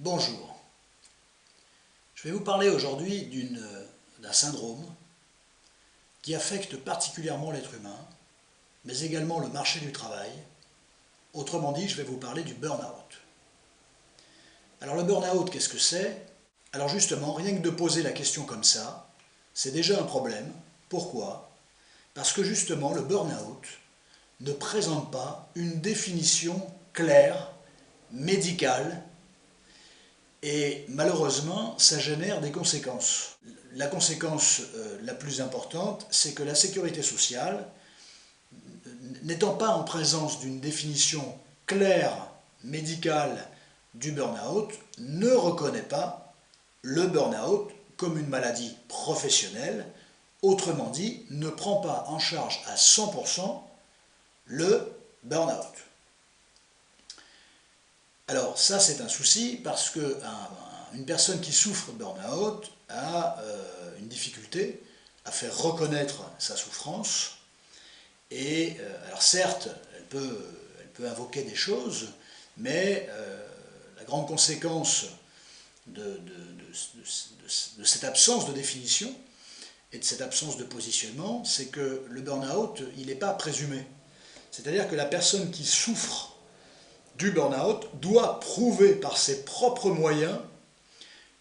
Bonjour. Je vais vous parler aujourd'hui d'un syndrome qui affecte particulièrement l'être humain, mais également le marché du travail. Autrement dit, je vais vous parler du burn-out. Alors le burn-out, qu'est-ce que c'est? Alors justement, rien que de poser la question comme ça, c'est déjà un problème. Pourquoi? Parce que justement, le burn-out ne présente pas une définition claire, médicale, et malheureusement, ça génère des conséquences. La conséquence la plus importante, c'est que la sécurité sociale, n'étant pas en présence d'une définition claire, médicale du burn-out, ne reconnaît pas le burn-out comme une maladie professionnelle, autrement dit, ne prend pas en charge à 100% le burn-out. Alors ça c'est un souci parce qu'une personne qui souffre de burn-out a une difficulté à faire reconnaître sa souffrance et alors certes elle peut invoquer des choses, mais la grande conséquence de cette absence de définition et de cette absence de positionnement, c'est que le burn-out il n'est pas présumé. C'est-à-dire que la personne qui souffre du burn-out doit prouver par ses propres moyens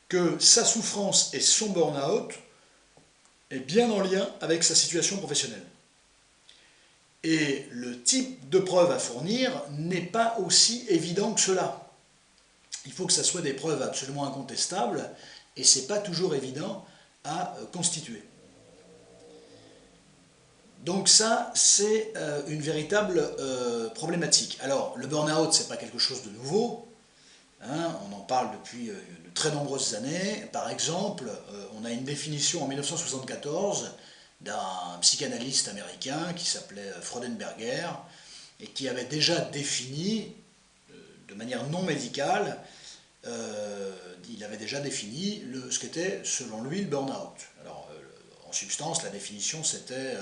que sa souffrance et son burn-out est bien en lien avec sa situation professionnelle. Et le type de preuve à fournir n'est pas aussi évident que cela. Il faut que ça soit des preuves absolument incontestables et ce n'est pas toujours évident à constituer. Donc ça, c'est une véritable problématique. Alors, le burn-out, ce n'est pas quelque chose de nouveau. Hein, on en parle depuis de très nombreuses années. Par exemple, on a une définition en 1974 d'un psychanalyste américain qui s'appelait Freudenberger et qui avait déjà défini, de manière non médicale, il avait déjà défini ce qu'était, selon lui, le burn-out. Alors, en substance, la définition, c'était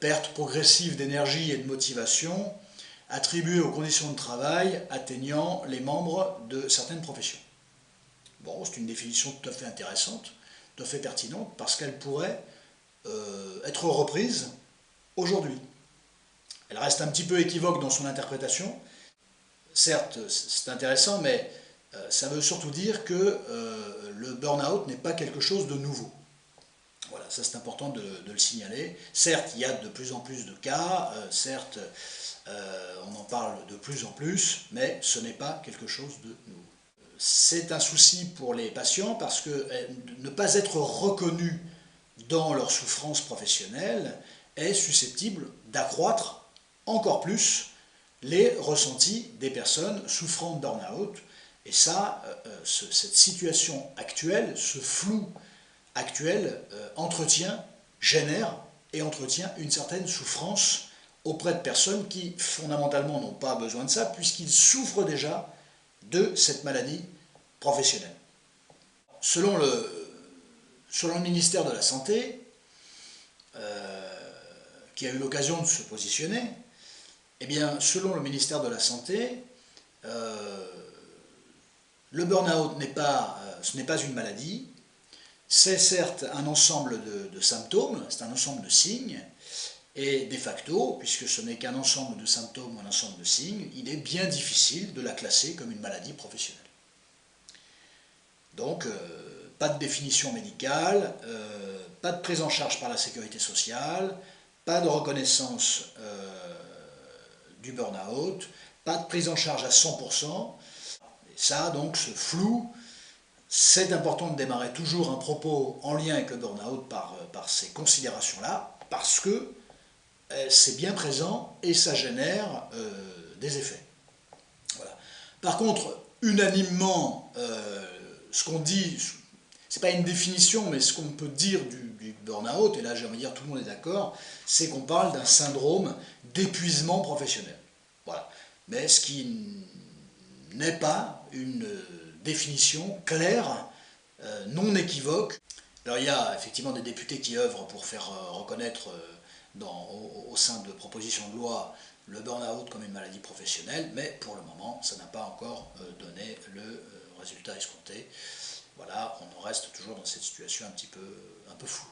perte progressive d'énergie et de motivation attribuée aux conditions de travail atteignant les membres de certaines professions. Bon, c'est une définition tout à fait intéressante, tout à fait pertinente, parce qu'elle pourrait être reprise aujourd'hui. Elle reste un petit peu équivoque dans son interprétation. Certes, c'est intéressant, mais ça veut surtout dire que le burn-out n'est pas quelque chose de nouveau. Voilà, ça c'est important de le signaler. Certes, il y a de plus en plus de cas, certes, on en parle de plus en plus, mais ce n'est pas quelque chose de nouveau. C'est un souci pour les patients parce que ne pas être reconnu dans leur souffrance professionnelle est susceptible d'accroître encore plus les ressentis des personnes souffrant de burn-out. Et ça, cette situation actuelle, ce flou actuel, génère et entretient une certaine souffrance auprès de personnes qui fondamentalement n'ont pas besoin de ça puisqu'ils souffrent déjà de cette maladie professionnelle. Selon le ministère de la Santé, qui a eu l'occasion de se positionner, eh bien, selon le ministère de la Santé, le burn-out ce n'est pas une maladie, c'est certes un ensemble de symptômes, c'est un ensemble de signes, et de facto, puisque ce n'est qu'un ensemble de symptômes ou un ensemble de signes, il est bien difficile de la classer comme une maladie professionnelle. Donc, pas de définition médicale, pas de prise en charge par la sécurité sociale, pas de reconnaissance du burn-out, pas de prise en charge à 100%. Et ça, donc, ce flou, c'est important de démarrer toujours un propos en lien avec le burn-out par ces considérations-là, parce que c'est bien présent et ça génère des effets. Voilà. Par contre, unanimement, ce qu'on dit, c'est pas une définition, mais ce qu'on peut dire du burn-out, et là j'ai envie de dire tout le monde est d'accord, c'est qu'on parle d'un syndrome d'épuisement professionnel. Voilà. Mais ce qui n'est pas une définition claire, non équivoque. Alors il y a effectivement des députés qui œuvrent pour faire reconnaître au sein de propositions de loi le burn-out comme une maladie professionnelle, mais pour le moment, ça n'a pas encore donné le résultat escompté. Voilà, on en reste toujours dans cette situation un peu floue.